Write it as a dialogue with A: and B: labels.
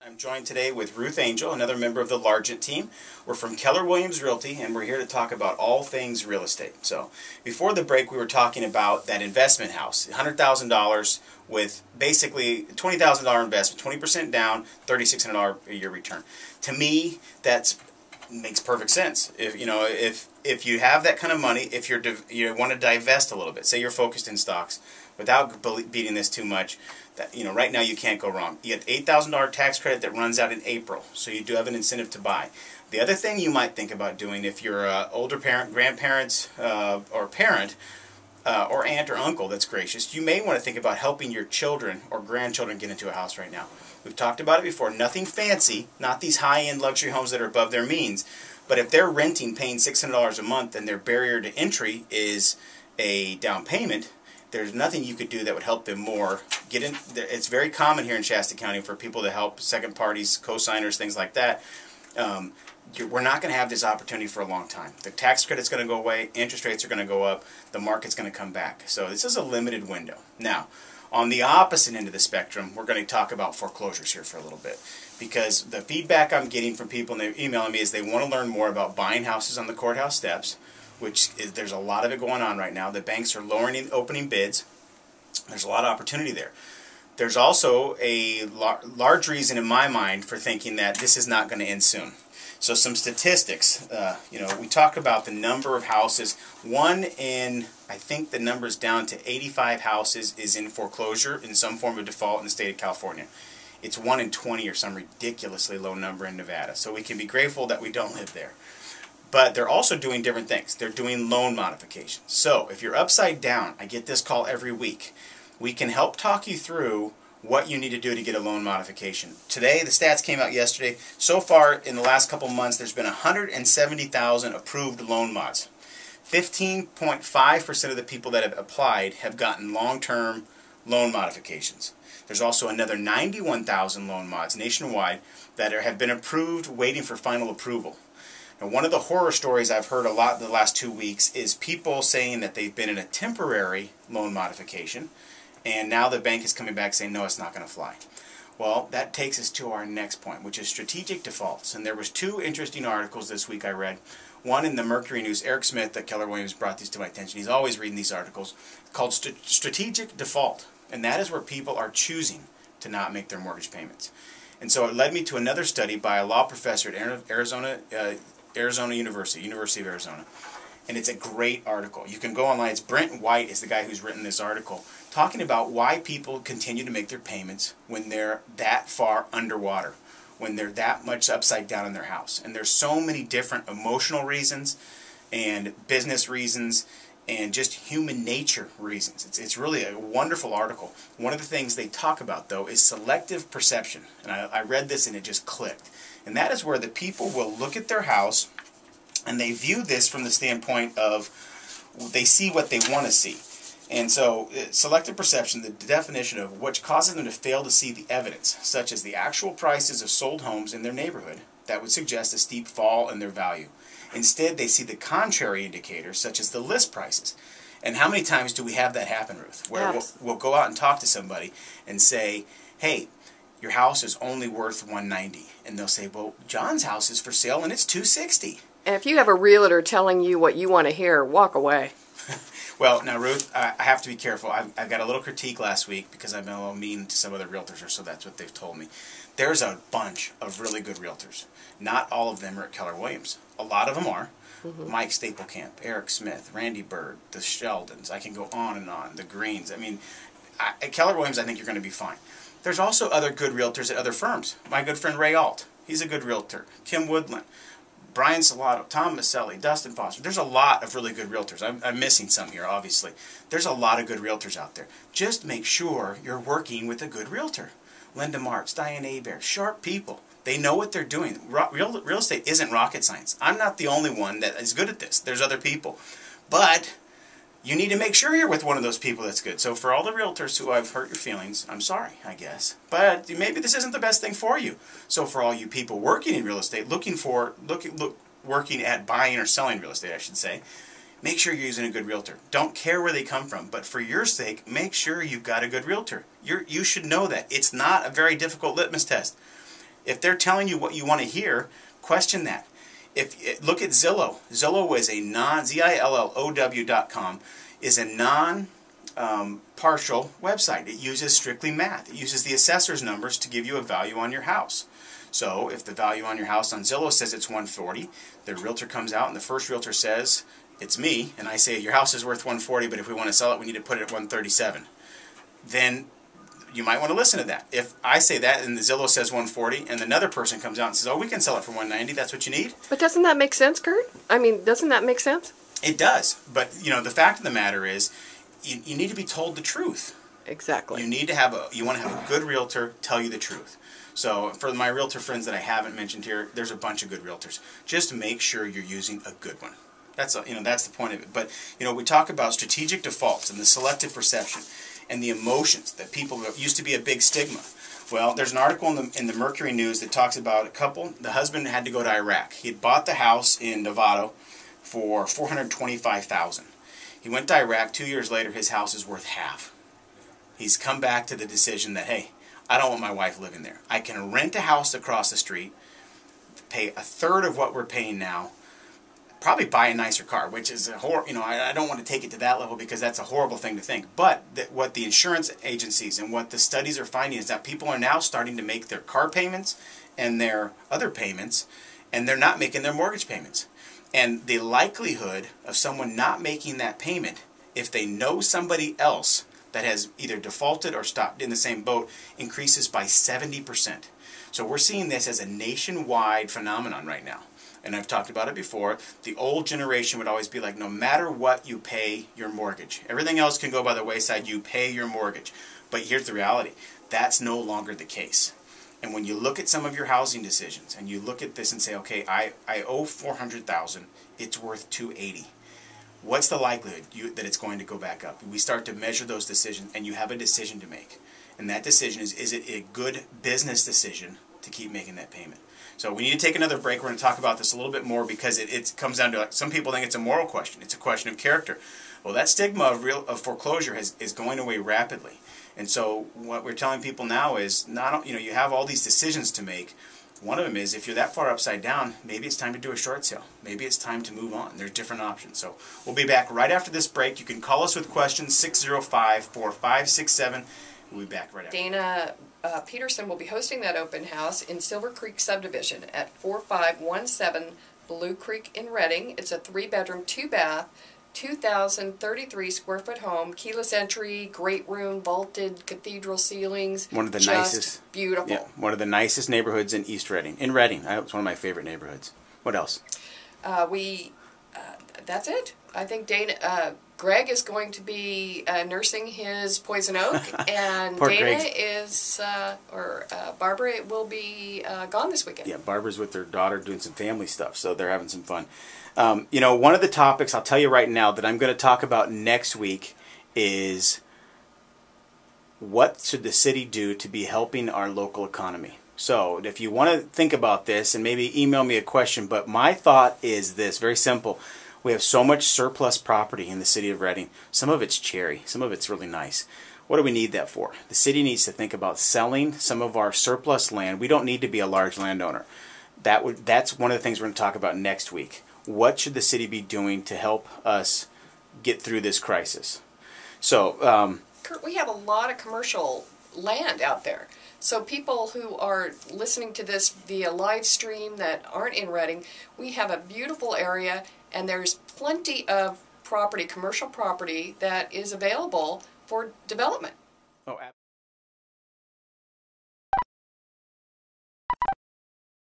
A: I'm joined today with Ruth Angel, another member of the Largent team. We're from Keller Williams Realty, and we're here to talk about all things real estate. So, before the break, we were talking about that investment house, $100,000 with basically $20,000 investment, 20% down, $3,600 a year return. To me, that makes perfect sense. If you have that kind of money, if you want to divest a little bit, say you're focused in stocks, without beating this too much, right now you can't go wrong. You get $8,000 tax credit that runs out in April, so you do have an incentive to buy. The other thing you might think about doing if you're an older parent, grandparents, or parent, or aunt or uncle that's gracious, you may want to think about helping your children or grandchildren get into a house right now. We've talked about it before. Nothing fancy, not these high-end luxury homes that are above their means. But if they're renting, paying $600 a month, and their barrier to entry is a down payment, there's nothing you could do that would help them more get in. It's very common here in Shasta County for people to help second parties, co-signers, things like that. We're not going to have this opportunity for a long time. The tax credit's going to go away, interest rates are going to go up, the market's going to come back. So this is a limited window. Now, on the opposite end of the spectrum, we're going to talk about foreclosures here for a little bit. Because the feedback I'm getting from people, and they're emailing me, is they want to learn more about buying houses on the courthouse steps, there's a lot of it going on right now. The banks are lowering opening bids. There's a lot of opportunity there. There's also a large reason in my mind for thinking that this is not going to end soon. So some statistics. We talk about the number of houses. I think the number's down to 85 houses is in foreclosure in some form of default in the state of California. It's 1 in 20 or some ridiculously low number in Nevada. So we can be grateful that we don't live there. But they're also doing different things. They're doing loan modifications. So if you're upside down, I get this call every week. We can help talk you through what you need to do to get a loan modification. Today, the stats came out yesterday. So far, in the last couple months, there's been 170,000 approved loan mods. 15.5% of the people that have applied have gotten long-term loan modifications. There's also another 91,000 loan mods nationwide that have been approved, waiting for final approval. Now, one of the horror stories I've heard a lot in the last 2 weeks is people saying that they've been in a temporary loan modification, and now the bank is coming back saying, no, it's not going to fly. Well, that takes us to our next point, which is strategic defaults. And there was 2 interesting articles this week I read. One in the Mercury News. Eric Smith at Keller Williams brought these to my attention. He's always reading these articles, called Strategic Default. And that is where people are choosing to not make their mortgage payments. And so it led me to another study by a law professor at Arizona University of Arizona. And it's a great article. You can go online. It's Brent White is the guy who's written this article, talking about why people continue to make their payments when they're that far underwater, when they're that much upside down in their house. And there's so many different emotional reasons and business reasons and just human nature reasons. It's really a wonderful article. One of the things they talk about, though, is selective perception. And I read this and it just clicked. And that is where the people will look at their house and they view this from the standpoint of they see what they want to see. And so selective perception, the definition of which causes them to fail to see the evidence, such as the actual prices of sold homes in their neighborhood that would suggest a steep fall in their value. Instead, they see the contrary indicators, such as the list prices. And how many times do we have that happen, Ruth? Where we'll go out and talk to somebody and say, hey, your house is only worth $190. And they'll say, well, John's house is for sale and it's $260.
B: And if you have a realtor telling you what you want to hear, walk away.
A: Well, now, Ruth, I have to be careful. I got a little critique last week because I've been a little mean to some other realtors, or so that's what they've told me. There's a bunch of really good realtors. Not all of them are at Keller Williams. A lot of them are. Mike Staplecamp, Eric Smith, Randy Bird, the Sheldons. I can go on and on. The Greens. I mean, at Keller Williams, I think you're going to be fine. There's also other good realtors at other firms. My good friend Ray Alt, he's a good realtor. Kim Woodland, Brian Salato, Tom Maselli, Dustin Foster. There's a lot of really good realtors. I'm missing some here, obviously. There's a lot of good realtors out there. Just make sure you're working with a good realtor. Linda Marks, Diane Hebert, sharp people. They know what they're doing. Real estate isn't rocket science. I'm not the only one that is good at this. There's other people. But you need to make sure you're with one of those people that's good. So for all the realtors who I've hurt your feelings, I'm sorry, I guess. But maybe this isn't the best thing for you. So for all you people working in real estate, working at buying or selling real estate, I should say, make sure you're using a good realtor. Don't care where they come from, but for your sake, make sure you've got a good realtor. You should know that. It's not a very difficult litmus test. If they're telling you what you want to hear, question that. Look at Zillow. Zillow is a Zillow.com is a partial website. It uses strictly math. It uses the assessor's numbers to give you a value on your house. So if the value on your house on Zillow says it's 140, the realtor comes out and the first realtor says, it's me, and I say your house is worth 140, but if we want to sell it, we need to put it at 137. Then you might want to listen to that. If I say that and the Zillow says 140 and another person comes out and says, oh, we can sell it for 190, that's what you need.
B: But doesn't that make sense, Kurt? I mean, doesn't that make sense?
A: It does. But, the fact of the matter is you need to be told the truth.
B: Exactly.
A: You want to have a good realtor tell you the truth. So for my realtor friends that I haven't mentioned here, there's a bunch of good realtors. Just make sure you're using a good one. That's the point of it. But we talk about strategic defaults and the selective perception and the emotions that people used to be a big stigma. Well, there's an article in the Mercury News that talks about a couple. The husband had to go to Iraq. He had bought the house in Novato for $425,000. He went to Iraq. 2 years later, his house is worth half. He's come back to the decision that, hey, I don't want my wife living there. I can rent a house across the street, pay a third of what we're paying now, probably buy a nicer car, which is I don't want to take it to that level because that's a horrible thing to think. But what the insurance agencies and what the studies are finding is that people are now starting to make their car payments and their other payments, and they're not making their mortgage payments. And the likelihood of someone not making that payment, if they know somebody else that has either defaulted or stopped in the same boat, increases by 70%. So we're seeing this as a nationwide phenomenon right now. And I've talked about it before. The old generation would always be like, no matter what, you pay your mortgage. Everything else can go by the wayside. You pay your mortgage. But here's the reality. That's no longer the case. And when you look at some of your housing decisions and you look at this and say, okay, I owe $400,000. It's worth $280,000. What's the likelihood that it's going to go back up? We start to measure those decisions, and you have a decision to make. And that decision is it a good business decision to keep making that payment? So we need to take another break. We're going to talk about this a little bit more because it comes down to, some people think it's a moral question. It's a question of character. Well, that stigma of foreclosure is going away rapidly. And so what we're telling people now is, you have all these decisions to make. One of them is, if you're that far upside down, maybe it's time to do a short sale. Maybe it's time to move on. There's different options. So we'll be back right after this break. You can call us with questions, 605-4567. We'll be back right after.
B: Dana Peterson will be hosting that open house in Silver Creek subdivision at 4517 Blue Creek in Reading. It's a 3-bedroom, 2-bath, 2,033 square foot home, keyless entry, great room, vaulted cathedral ceilings.
A: One of the nicest.
B: Beautiful.
A: Yeah, one of the nicest neighborhoods in East Reading. In Reading. It's one of my favorite neighborhoods. What else?
B: That's it. I think Greg is going to be nursing his poison oak, and Dana Barbara will be gone this weekend.
A: Yeah, Barbara's with her daughter doing some family stuff, so they're having some fun. One of the topics I'll tell you right now that I'm going to talk about next week is what should the city do to be helping our local economy. So if you want to think about this and maybe email me a question, but my thought is this, very simple. We have so much surplus property in the city of Reading. Some of it's cherry. Some of it's really nice. What do we need that for? The city needs to think about selling some of our surplus land. We don't need to be a large landowner. That's one of the things we're going to talk about next week. What should the city be doing to help us get through this crisis? So,
B: Kurt, we have a lot of commercial land out there. So people who are listening to this via live stream that aren't in Reading, we have a beautiful area, and there's plenty of property, commercial property, that is available for development.
A: oh,